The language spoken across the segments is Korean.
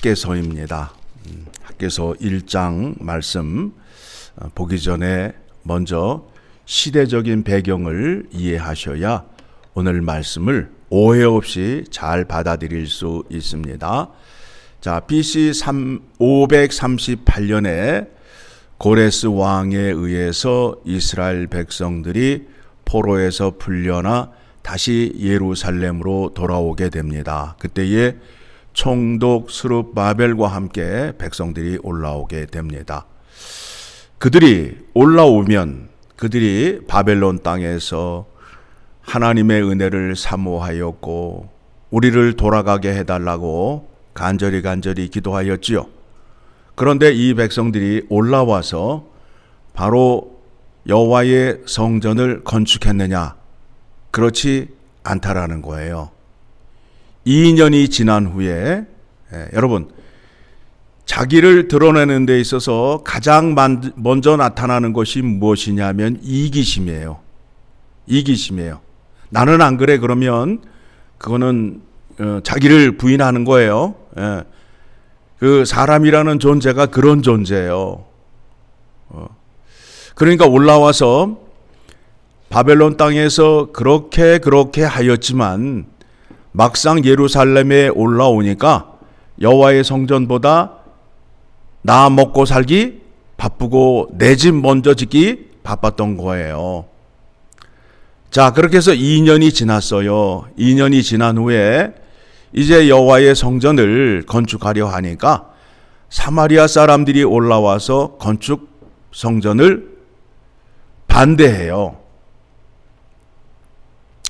학개서입니다. 학개서 1장 말씀 보기 전에 먼저 시대적인 배경을 이해하셔야 오늘 말씀을 오해 없이 잘 받아들일 수 있습니다. 자, BC 538년에 고레스 왕에 의해서 이스라엘 백성들이 포로에서 풀려나 다시 예루살렘으로 돌아오게 됩니다. 그때에 총독 스룹바벨과 함께 백성들이 올라오게 됩니다. 그들이 올라오면 그들이 바벨론 땅에서 하나님의 은혜를 사모하였고 우리를 돌아가게 해달라고 간절히 기도하였지요. 그런데 이 백성들이 올라와서 바로 여호와의 성전을 건축했느냐? 그렇지 않다라는 거예요. 2년이 지난 후에 여러분, 자기를 드러내는 데 있어서 가장 먼저 나타나는 것이 무엇이냐면 이기심이에요. 이기심이에요. 나는 안 그래 그러면 그거는 자기를 부인하는 거예요. 그 사람이라는 존재가 그런 존재예요. 그러니까 올라와서 바벨론 땅에서 그렇게 하였지만 막상 예루살렘에 올라오니까 여호와의 성전보다 나 먹고 살기 바쁘고 내 집 먼저 짓기 바빴던 거예요. 자, 그렇게 해서 2년이 지났어요. 2년이 지난 후에 이제 여호와의 성전을 건축하려 하니까 사마리아 사람들이 올라와서 건축 성전을 반대해요.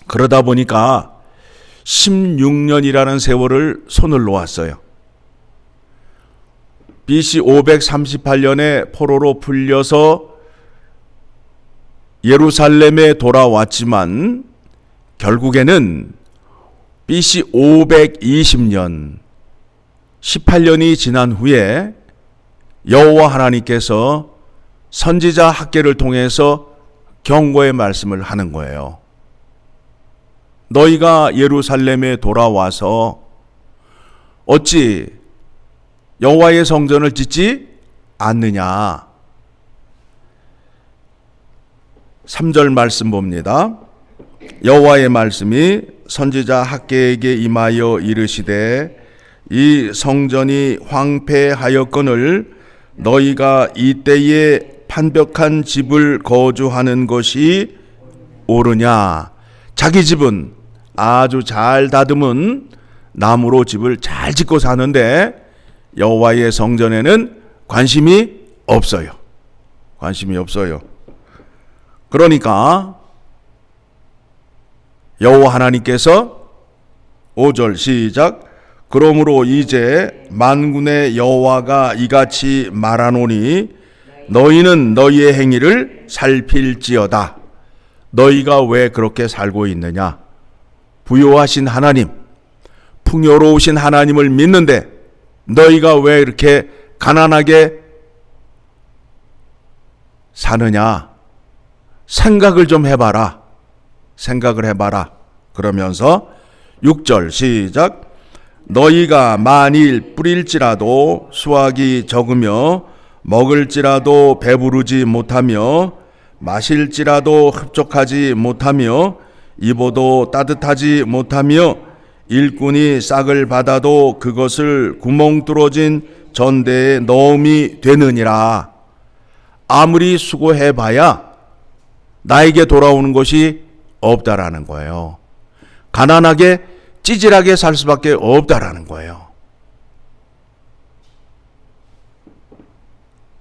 그러다 보니까 16년이라는 세월을 손을 놓았어요. BC 538년에 포로로 풀려서 예루살렘에 돌아왔지만 결국에는 BC 520년 18년이 지난 후에 여호와 하나님께서 선지자 학개를 통해서 경고의 말씀을 하는 거예요. 너희가 예루살렘에 돌아와서 어찌 여호와의 성전을 짓지 않느냐. 3절 말씀 봅니다. 여호와의 말씀이 선지자 학개에게 임하여 이르시되 이 성전이 황폐하였거늘 너희가 이때에 판벽한 집을 거주하는 것이 옳으냐. 자기 집은 아주 잘 다듬은 나무로 집을 잘 짓고 사는데 여호와의 성전에는 관심이 없어요. 관심이 없어요. 그러니까 여호와 하나님께서 5절 시작. 그러므로 이제 만군의 여호와가 이같이 말하노니 너희는 너희의 행위를 살필지어다. 너희가 왜 그렇게 살고 있느냐? 부요하신 하나님, 풍요로우신 하나님을 믿는데 너희가 왜 이렇게 가난하게 사느냐? 생각을 좀 해봐라. 생각을 해봐라. 그러면서 6절 시작. 너희가 만일 뿌릴지라도 수확이 적으며 먹을지라도 배부르지 못하며 마실지라도 흡족하지 못하며 입어도 따뜻하지 못하며 일꾼이 싹을 받아도 그것을 구멍 뚫어진 전대에 넣음이 되느니라. 아무리 수고해봐야 나에게 돌아오는 것이 없다라는 거예요. 가난하게 찌질하게 살 수밖에 없다라는 거예요.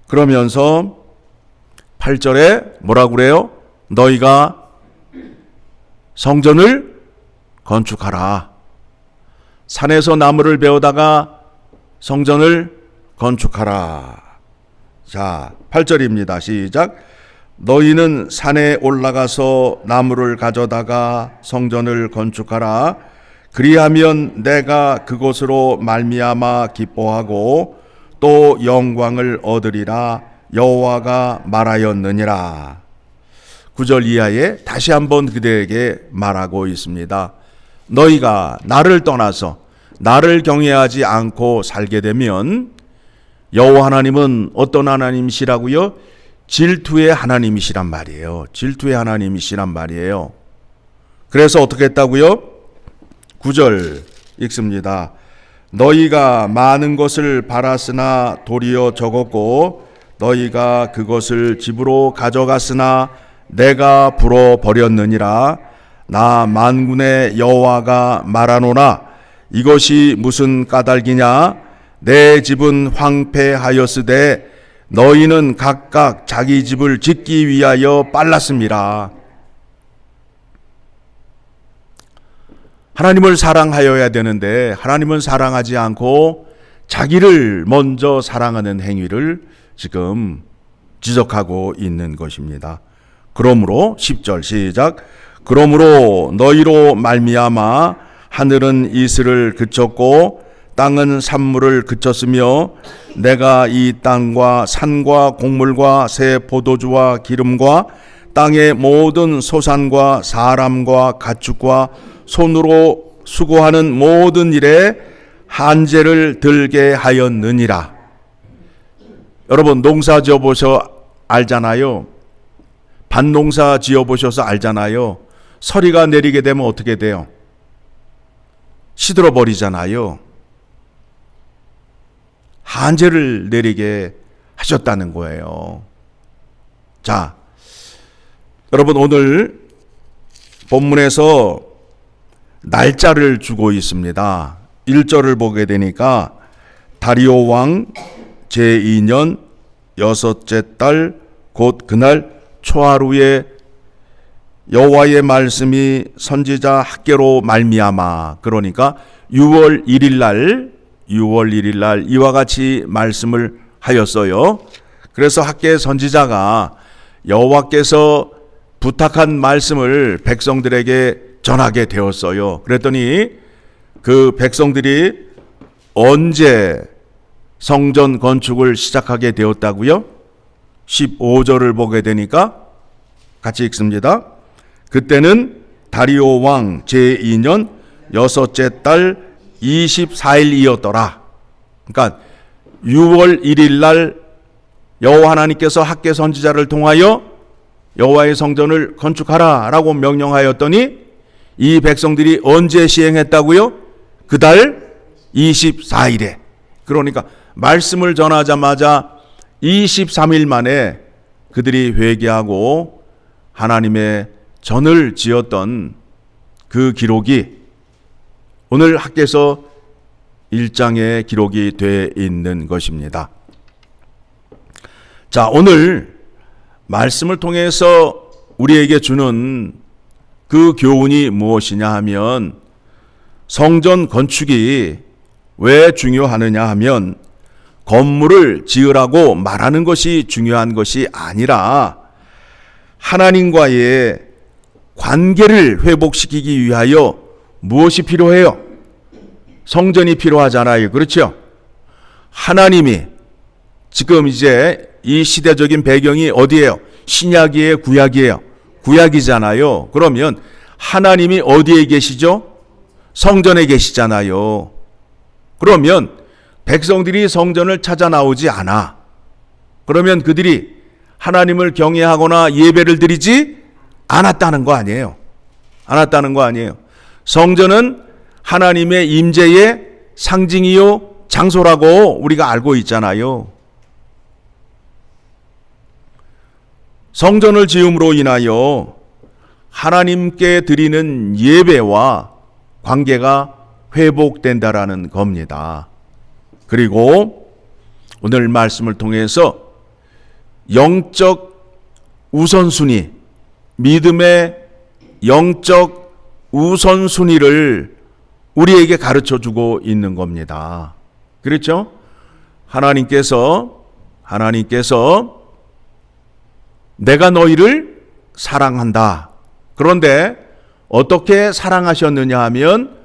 그러면서 8절에 뭐라고 그래요? 너희가 성전을 건축하라. 산에서 나무를 베어다가 성전을 건축하라. 자, 8절입니다. 시작. 너희는 산에 올라가서 나무를 가져다가 성전을 건축하라. 그리하면 내가 그곳으로 말미암아 기뻐하고 또 영광을 얻으리라. 여호와가 말하였느니라. 9절 이하에 다시 한번 그들에게 말하고 있습니다. 너희가 나를 떠나서 나를 경외하지 않고 살게 되면 여호와 하나님은 어떤 하나님이시라고요? 질투의 하나님이시란 말이에요. 질투의 하나님이시란 말이에요. 그래서 어떻게 했다고요? 9절 읽습니다. 너희가 많은 것을 바랐으나 도리어 적었고 너희가 그것을 집으로 가져갔으나 내가 불어버렸느니라. 나 만군의 여호와가 말하노라. 이것이 무슨 까닭이냐? 내 집은 황폐하였으되 너희는 각각 자기 집을 짓기 위하여 빨랐습니다. 하나님을 사랑하여야 되는데 하나님은 사랑하지 않고 자기를 먼저 사랑하는 행위를 지금 지적하고 있는 것입니다. 그러므로 10절 시작. 그러므로 너희로 말미암아 하늘은 이슬을 그쳤고 땅은 산물을 그쳤으며 내가 이 땅과 산과 곡물과 새 포도주와 기름과 땅의 모든 소산과 사람과 가축과 손으로 수고하는 모든 일에 한제를 들게 하였느니라. 여러분 농사 지어보셔 알잖아요. 밭농사 지어보셔서 알잖아요. 서리가 내리게 되면 어떻게 돼요? 시들어 버리잖아요. 한제를 내리게 하셨다는 거예요. 자, 여러분 오늘 본문에서 날짜를 주고 있습니다. 1절을 보게 되니까 다리오 왕 제2년 여섯째 달 곧 그날 초하루에 여호와의 말씀이 선지자 학개로 말미암아, 그러니까 6월 1일 날 이와 같이 말씀을 하였어요. 그래서 학개 선지자가 여호와께서 부탁한 말씀을 백성들에게 전하게 되었어요. 그랬더니 그 백성들이 언제 성전 건축을 시작하게 되었다고요? 15절을 보게 되니까 같이 읽습니다. 그때는 다리오 왕 제2년 여섯째 달 24일이었더라. 그러니까 6월 1일 날 여호와 하나님께서 학개 선지자를 통하여 여호와의 성전을 건축하라 라고 명령하였더니 이 백성들이 언제 시행했다고요? 그달 24일에. 그러니까 말씀을 전하자마자 23일 만에 그들이 회개하고 하나님의 전을 지었던 그 기록이 오늘 학개서 1장에 기록이 되어 있는 것입니다. 자, 오늘 말씀을 통해서 우리에게 주는 그 교훈이 무엇이냐 하면 성전 건축이 왜 중요하느냐 하면 건물을 지으라고 말하는 것이 중요한 것이 아니라 하나님과의 관계를 회복시키기 위하여 무엇이 필요해요? 성전이 필요하잖아요. 그렇죠? 하나님이 지금 이제 이 시대적인 배경이 어디예요? 신약이에요? 구약이에요? 구약이잖아요. 그러면 하나님이 어디에 계시죠? 성전에 계시잖아요. 그러면 백성들이 성전을 찾아 나오지 않아. 그러면 그들이 하나님을 경외하거나 예배를 드리지 않았다는 거 아니에요. 않았다는 거 아니에요. 성전은 하나님의 임재의 상징이요 장소라고 우리가 알고 있잖아요. 성전을 지음으로 인하여 하나님께 드리는 예배와 관계가 회복된다라는 겁니다. 그리고 오늘 말씀을 통해서 영적 우선순위, 믿음의 영적 우선순위를 우리에게 가르쳐 주고 있는 겁니다. 그렇죠? 하나님께서 내가 너희를 사랑한다. 그런데 어떻게 사랑하셨느냐 하면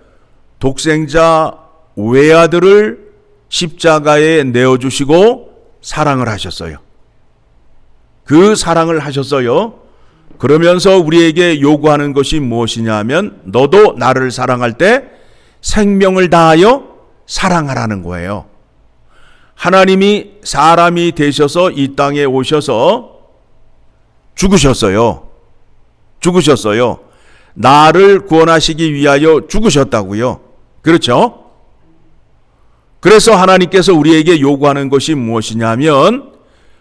독생자 외아들을 십자가에 내어주시고 사랑을 하셨어요. 그 사랑을 하셨어요. 그러면서 우리에게 요구하는 것이 무엇이냐 하면 너도 나를 사랑할 때 생명을 다하여 사랑하라는 거예요. 하나님이 사람이 되셔서 이 땅에 오셔서 죽으셨어요. 나를 구원하시기 위하여 죽으셨다고요. 그렇죠? 그래서 하나님께서 우리에게 요구하는 것이 무엇이냐면,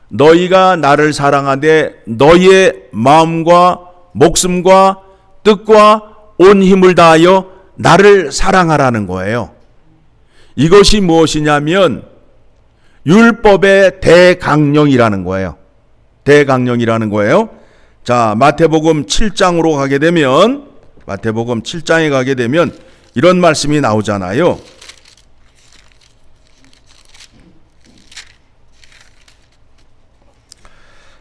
너희가 나를 사랑하되 너희의 마음과 목숨과 뜻과 온 힘을 다하여 나를 사랑하라는 거예요. 이것이 무엇이냐면 율법의 대강령이라는 거예요. 대강령이라는 거예요. 자, 마태복음 7장으로 가게 되면, 마태복음 7장에 가게 되면 이런 말씀이 나오잖아요.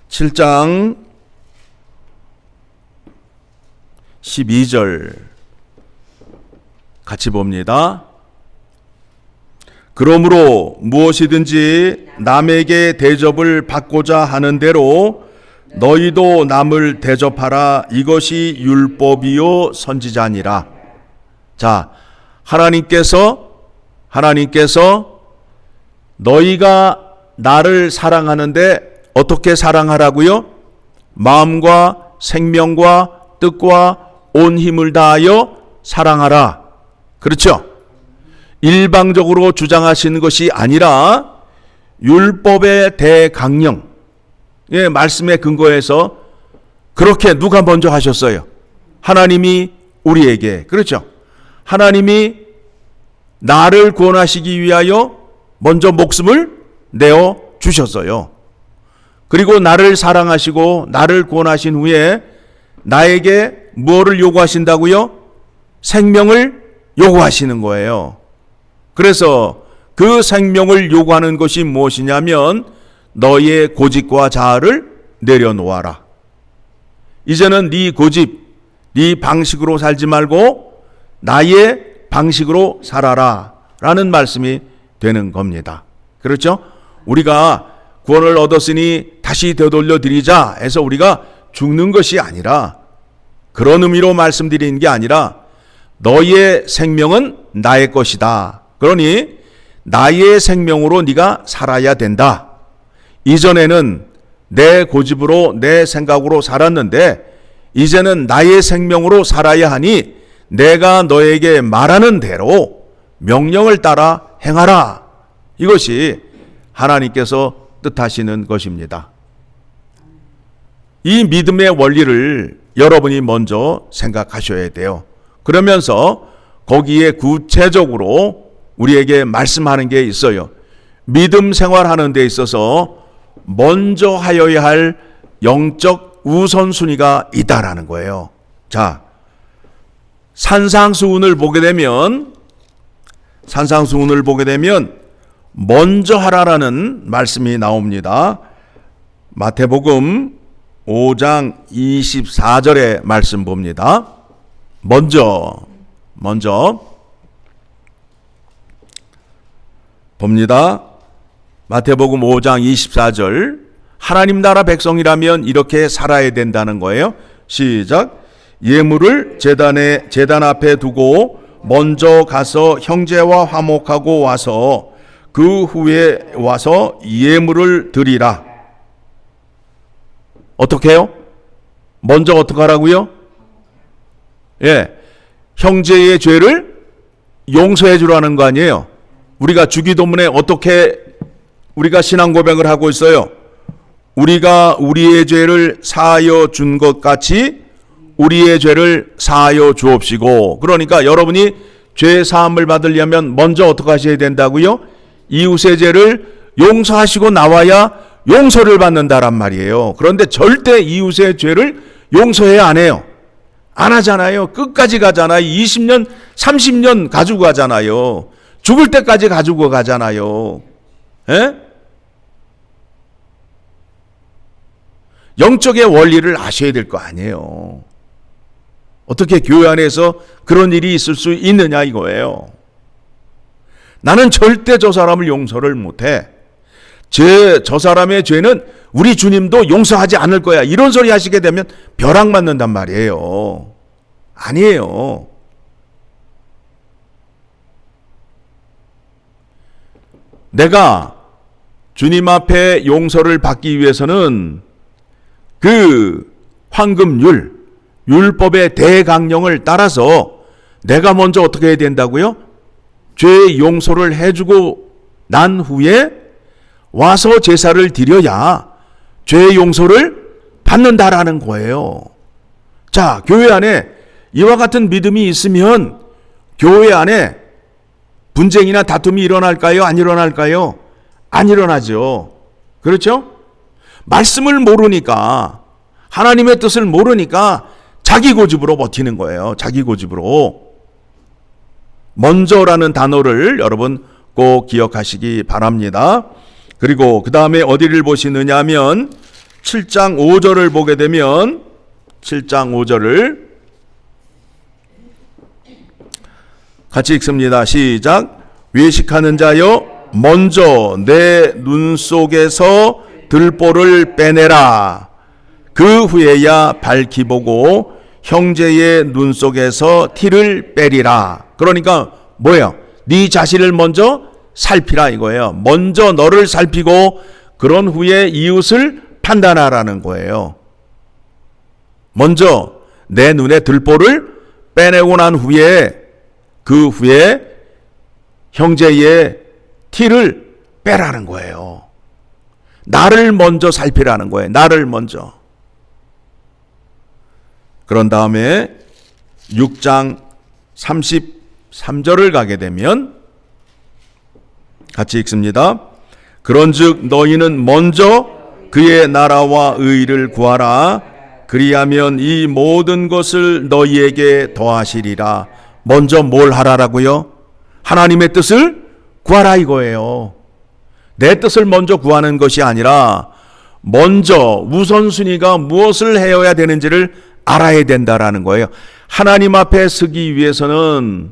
(7장) 12절 같이 봅니다. 그러므로 무엇이든지 남에게 대접을 받고자 하는 대로 너희도 남을 대접하라. 이것이 율법이요 선지자니라. 자, 하나님께서 너희가 나를 사랑하는데 어떻게 사랑하라고요? 마음과 생명과 뜻과 온 힘을 다하여 사랑하라. 그렇죠? 일방적으로 주장하시는 것이 아니라 율법의 대강령, 말씀에 근거해서 그렇게 누가 먼저 하셨어요? 하나님이 우리에게. 그렇죠? 하나님이 나를 구원하시기 위하여 먼저 목숨을 내어 주셨어요. 그리고 나를 사랑하시고 나를 구원하신 후에 나에게 무엇을 요구하신다고요? 생명을 요구하시는 거예요. 그래서 그 생명을 요구하는 것이 무엇이냐면 너희의 고집과 자아를 내려놓아라. 이제는 네 고집, 네 방식으로 살지 말고 나의 방식으로 살아라 라는 말씀이 되는 겁니다. 그렇죠? 우리가 구원을 얻었으니 다시 되돌려 드리자 해서 우리가 죽는 것이 아니라, 그런 의미로 말씀드리는 게 아니라 너희의 생명은 나의 것이다. 그러니 나의 생명으로 네가 살아야 된다. 이전에는 내 고집으로 내 생각으로 살았는데 이제는 나의 생명으로 살아야 하니 내가 너에게 말하는 대로 명령을 따라 행하라. 이것이 하나님께서 뜻하시는 것입니다. 이 믿음의 원리를 여러분이 먼저 생각하셔야 돼요. 그러면서 거기에 구체적으로 우리에게 말씀하는 게 있어요. 믿음 생활하는 데 있어서 먼저 하여야 할 영적 우선순위가 있다라는 거예요. 자, 산상수훈을 보게 되면 먼저 하라라는 말씀이 나옵니다. 마태복음 5장 24절의 말씀 봅니다. 먼저 봅니다. 마태복음 5장 24절. 하나님 나라 백성이라면 이렇게 살아야 된다는 거예요. 시작. 예물을 제단 앞에 두고 먼저 가서 형제와 화목하고 와서 그 후에 와서 예물을 드리라. 어떻게 해요? 먼저 어떻게 하라고요? 형제의 죄를 용서해 주라는 거 아니에요? 우리가 주기도문에 어떻게 우리가 신앙 고백을 하고 있어요? 우리가 우리의 죄를 사하여 준 것 같이 우리의 죄를 사하여 주옵시고. 그러니까 여러분이 죄 사함을 받으려면 먼저 어떻게 하셔야 된다고요? 이웃의 죄를 용서하시고 나와야 용서를 받는다란 말이에요. 그런데 절대 이웃의 죄를 용서해야 안 해요. 안 하잖아요. 끝까지 가잖아요. 20년, 30년 가지고 가잖아요. 죽을 때까지 가지고 가잖아요. 영적의 원리를 아셔야 될 거 아니에요. 어떻게 교회 안에서 그런 일이 있을 수 있느냐 이거예요. 나는 절대 저 사람을 용서를 못해. 저 사람의 죄는 우리 주님도 용서하지 않을 거야. 이런 소리 하시게 되면 벼락 맞는단 말이에요. 아니에요. 내가 주님 앞에 용서를 받기 위해서는 그 황금률, 율법의 대강령을 따라서 내가 먼저 어떻게 해야 된다고요? 죄 용서를 해주고 난 후에 와서 제사를 드려야 죄 용서를 받는다라는 거예요. 자, 교회 안에 이와 같은 믿음이 있으면 교회 안에 분쟁이나 다툼이 일어날까요? 안 일어날까요? 안 일어나죠. 그렇죠? 말씀을 모르니까, 하나님의 뜻을 모르니까 자기 고집으로 버티는 거예요. 자기 고집으로. 먼저라는 단어를 여러분 꼭 기억하시기 바랍니다. 그리고 그 다음에 어디를 보시느냐 하면 7장 5절을 보게 되면 7장 5절을 같이 읽습니다. 시작. 외식하는 자여 먼저 내 눈 속에서 들보를 빼내라. 그 후에야 밝히 보고 형제의 눈 속에서 티를 빼리라. 그러니까 뭐예요? 네 자신을 먼저 살피라 이거예요. 먼저 너를 살피고 그런 후에 이웃을 판단하라는 거예요. 먼저 내 눈에 들보를 빼내고 난 후에 그 후에 형제의 티를 빼라는 거예요. 나를 먼저 살피라는 거예요. 나를 먼저. 그런 다음에 6장 33절을 가게 되면 같이 읽습니다. 그런즉 너희는 먼저 그의 나라와 의를 구하라. 그리하면 이 모든 것을 너희에게 더하시리라. 먼저 뭘 하라라고요? 하나님의 뜻을 구하라 이거예요. 내 뜻을 먼저 구하는 것이 아니라 먼저 우선순위가 무엇을 해야 되는지를 알아야 된다라는 거예요. 하나님 앞에 서기 위해서는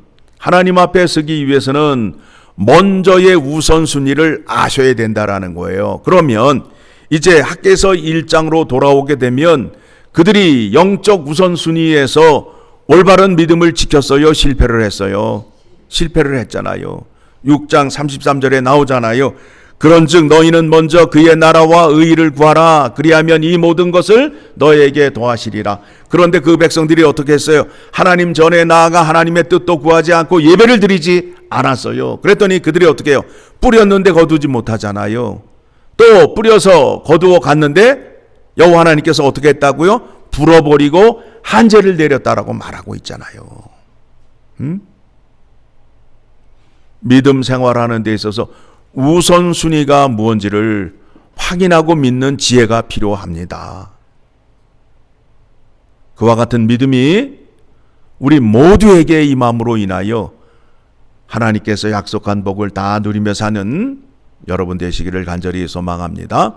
먼저의 우선순위를 아셔야 된다라는 거예요. 그러면 이제 학개서 1장으로 돌아오게 되면 그들이 영적 우선순위에서 올바른 믿음을 지켰어요? 실패를 했어요? 실패를 했잖아요. 6장 33절에 나오잖아요. 그런즉 너희는 먼저 그의 나라와 의를 구하라. 그리하면 이 모든 것을 너에게 더하시리라. 그런데 그 백성들이 어떻게 했어요? 하나님 전에 나아가 하나님의 뜻도 구하지 않고 예배를 드리지 않았어요. 그랬더니 그들이 어떻게 해요? 뿌렸는데 거두지 못하잖아요. 또 뿌려서 거두어 갔는데 여호와 하나님께서 어떻게 했다고요? 불어버리고 한재를 내렸다라고 말하고 있잖아요. 믿음 생활하는 데 있어서 우선순위가 무엇인지를 확인하고 믿는 지혜가 필요합니다. 그와 같은 믿음이 우리 모두에게 임함으로 인하여 하나님께서 약속한 복을 다 누리며 사는 여러분 되시기를 간절히 소망합니다.